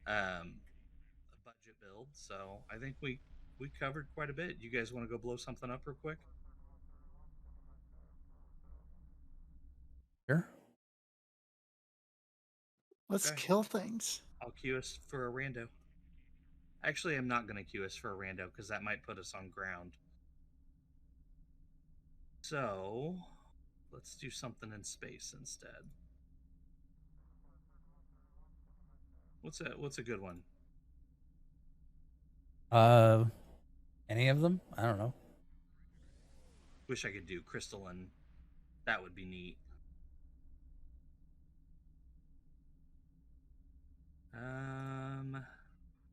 a budget build, so I think we covered quite a bit. You guys want to go blow something up real quick? Sure. Let's Okay. kill things. I'll queue us for a rando. Actually, I'm not going to queue us for a rando because that might put us on ground. So let's do something in space instead. What's a good one? Any of them? I don't know. Wish I could do crystalline. That would be neat.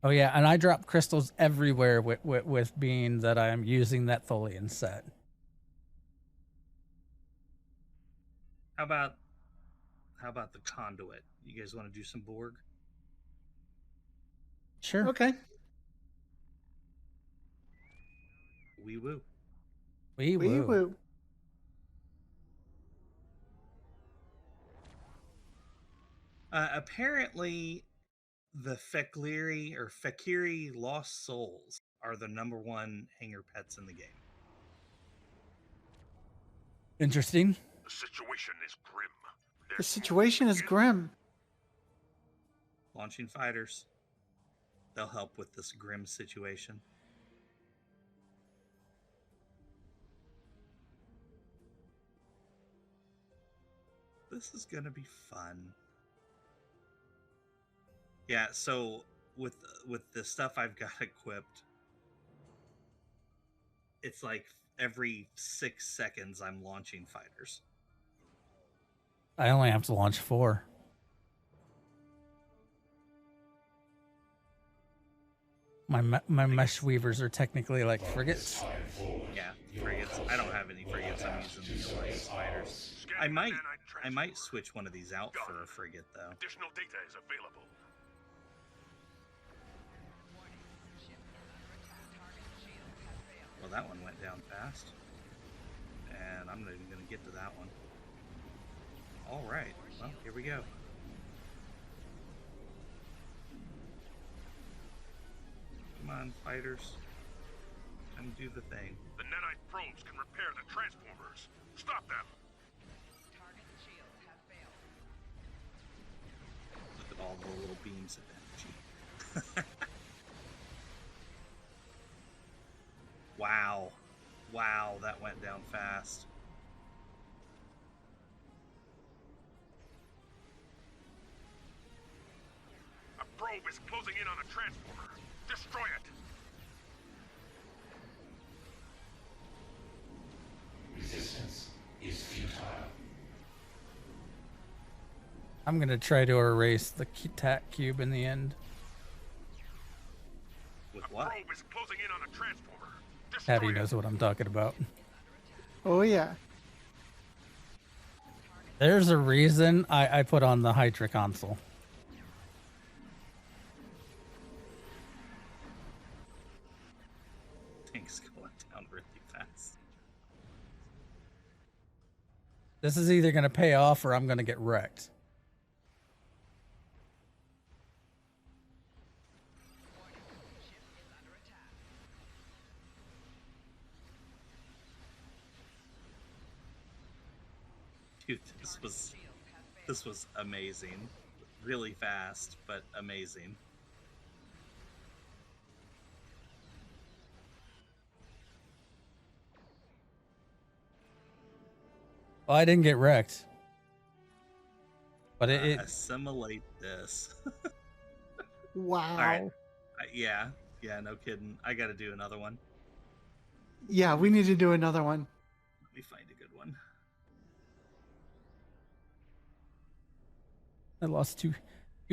Oh yeah, and I drop crystals everywhere with being that I'm using that Tholian set. How about the conduit? You guys want to do some Borg? Sure. Okay. Wee woo. Wee Wee woo. woo. Apparently, the Fakiri Lost Souls are the #1 hanger pets in the game. Interesting. The situation is grim. The situation is grim. Launching fighters. They'll help with this grim situation. This is gonna be fun. Yeah, so with the stuff I've got equipped, it's like every 6 seconds I'm launching fighters. I only have to launch 4. My mesh weavers are technically like frigates. Yeah, frigates. I don't have any frigates. I'm using the Alliance fighters. I might switch one of these out for a frigate though. Additional data is available. Well, that one went down fast. And I'm not even going to get to that one. All right. Well, here we go. Come on, fighters. Come do the thing. The nanite probes can repair the transformers. Stop them. Look at all the little beams of energy. Wow. Wow, that went down fast. A probe is closing in on a transformer. Destroy it. Resistance is futile. I'm gonna try to erase the TAC cube in the end. With A what? probe is closing in on a transformer. Destroy Tabby it. knows what I'm talking about. Oh yeah. There's a reason I put on the Hydra console. Things going down really fast. This is either gonna pay off or I'm gonna get wrecked. Dude, this was amazing. Really fast, but amazing. Well, I didn't get wrecked. But it Assimilate this. Wow. All right. Yeah, no kidding. I got to do another one. Yeah, we need to do another one. Let me find a good one. I lost two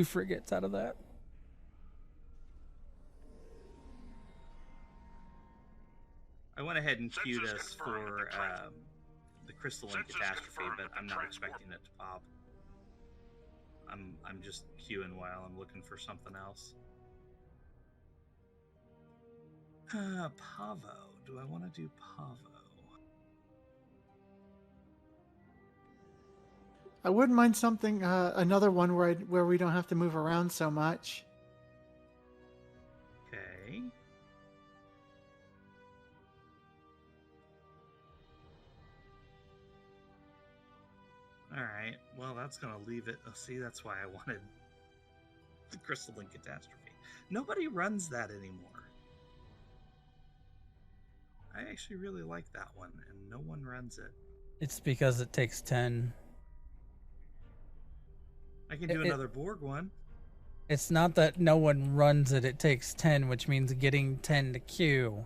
frigates out of that. I went ahead and queued Sensors us confirm for that the trans- the crystalline Sensors catastrophe, confirm but that the I'm not transport- expecting it to pop. I'm just queuing while I'm looking for something else. Pavo. Do I want to do Pavo? I wouldn't mind something, another one where we don't have to move around so much. Okay. Alright, well, that's going to leave it. Oh, see, that's why I wanted the crystalline catastrophe. Nobody runs that anymore. I actually really like that one, and no one runs it. It's because it takes 10. I can do another Borg one. It's not that no one runs it, it takes 10, which means getting 10 to queue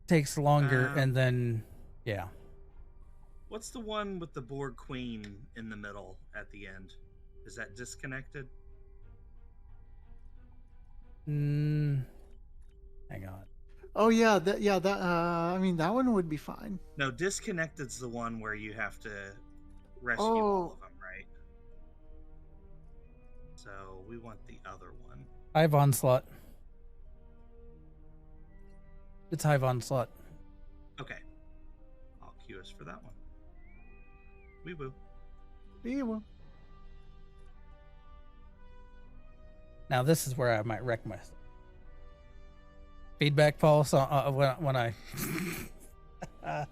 takes longer, and then, yeah. What's the one with the Borg Queen in the middle at the end? Is that disconnected? Hang on. Oh yeah, I mean that one would be fine. No, disconnected's the one where you have to rescue Oh. all of them, right? So we want the other one. Hive Onslaught. It's Hive Onslaught. Okay. I'll queue us for that one. We will. Yeah, well, Now this is where I might wreck myself. Feedback, Paul. So when I I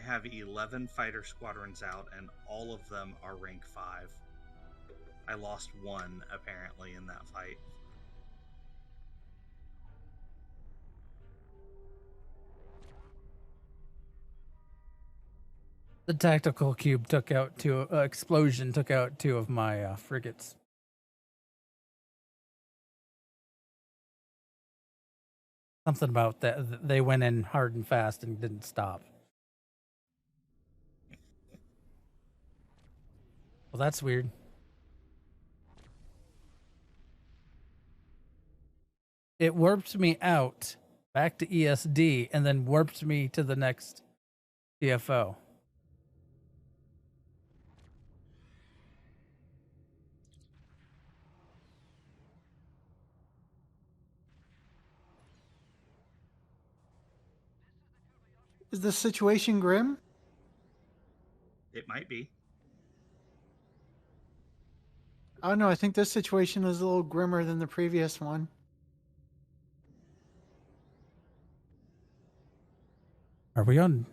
have 11 fighter squadrons out, and all of them are rank 5. I lost one, apparently, in that fight. The tactical cube took out explosion took out 2 of my frigates. Something about that. They went in hard and fast and didn't stop. Well, that's weird. It warped me out back to ESD and then warped me to the next CFO. Is the situation grim? It might be. I don't know. I think this situation is a little grimmer than the previous one. Are we on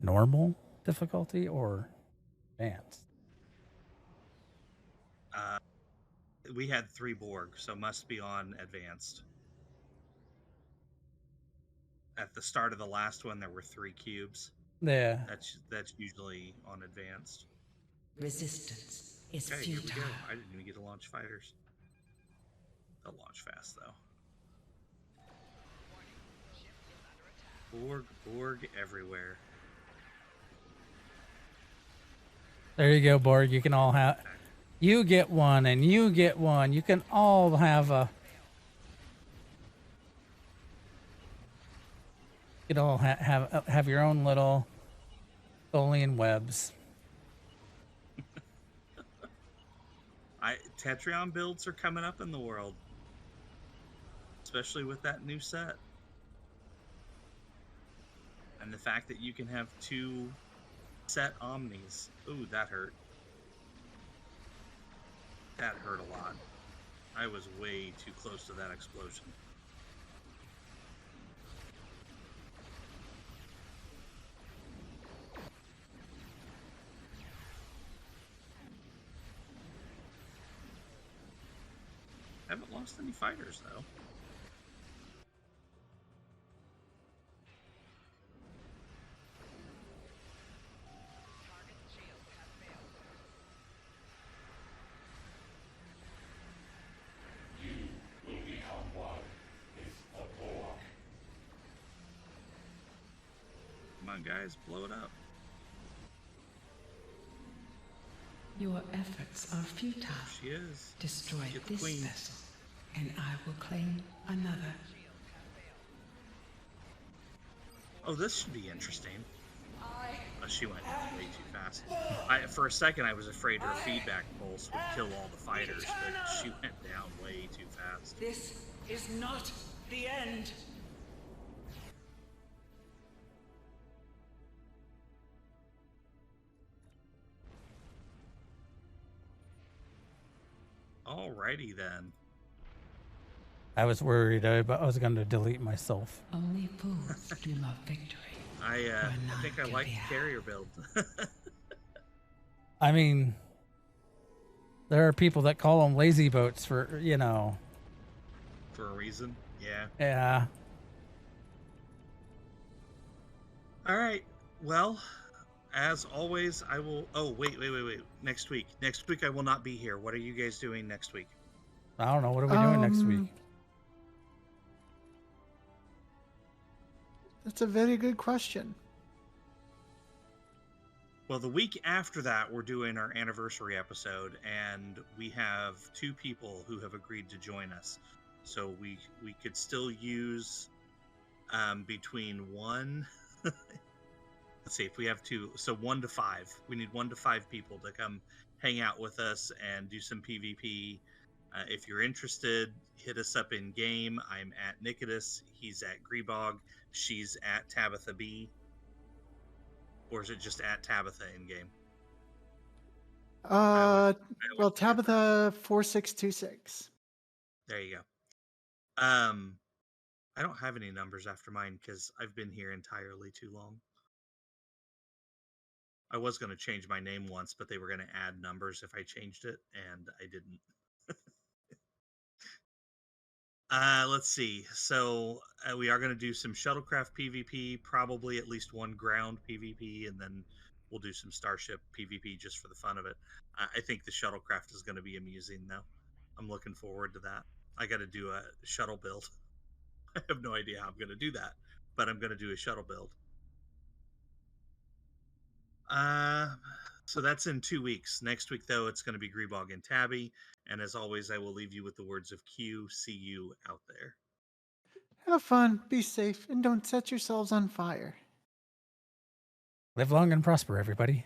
normal difficulty or advanced? We had 3 Borg, so must be on advanced. At the start of the last one, there were 3 cubes. Yeah. That's usually on advanced. Resistance is Okay, here we futile. go. I didn't even get to launch fighters. They'll launch fast, though. Borg everywhere. There you go, Borg. You can all have. You get one, and you get one. You can all have a. You can all have your own little Tholian webs. Tetrion builds are coming up in the world, especially with that new set, and the fact that you can have 2 set Omnis. Ooh, that hurt. That hurt a lot. I was way too close to that explosion. Haven't lost any fighters, though. You will become one with the Borg. Come on, guys, blow it up. Your efforts are futile. She is. Destroy Get the this queen. vessel, and I will claim another. Oh, this should be interesting. Oh, she went way too fast. For a second, I was afraid her feedback pulse would kill all the fighters, but she went down way too fast. This is not the end. Alrighty then. I was worried I was going to delete myself. Only fools do love victory. I think I like the carrier build. I mean, there are people that call them lazy boats for, you know. For a reason, yeah. Yeah. All right. Well, as always, I will. Oh, wait. Next week. Next week, I will not be here. What are you guys doing next week? I don't know. What are we doing next week? That's a very good question. Well, the week after that, we're doing our anniversary episode, and we have 2 people who have agreed to join us. So we could still use between 1. Let's see if we have 2. So 1 to 5. We need 1 to 5 people to come hang out with us and do some PvP. If you're interested, hit us up in game. I'm at Nikodas. He's at Grebog. She's at Tabbytha B. Or is it just at Tabbytha in game? Well, Tabbytha 4626. There you go. I don't have any numbers after mine because I've been here entirely too long. I was going to change my name once, but they were going to add numbers if I changed it, and I didn't. Let's see. So we are going to do some shuttlecraft PvP, probably at least 1 ground PvP, and then we'll do some Starship PvP just for the fun of it. I think the shuttlecraft is going to be amusing, though. I'm looking forward to that. I got to do a shuttle build. I have no idea how I'm going to do that, but I'm going to do a shuttle build. So that's in 2 weeks. Next week, though, it's going to be Grebog and Tabby. And as always, I will leave you with the words of Q. See you out there. Have fun, be safe, and don't set yourselves on fire. Live long and prosper, everybody.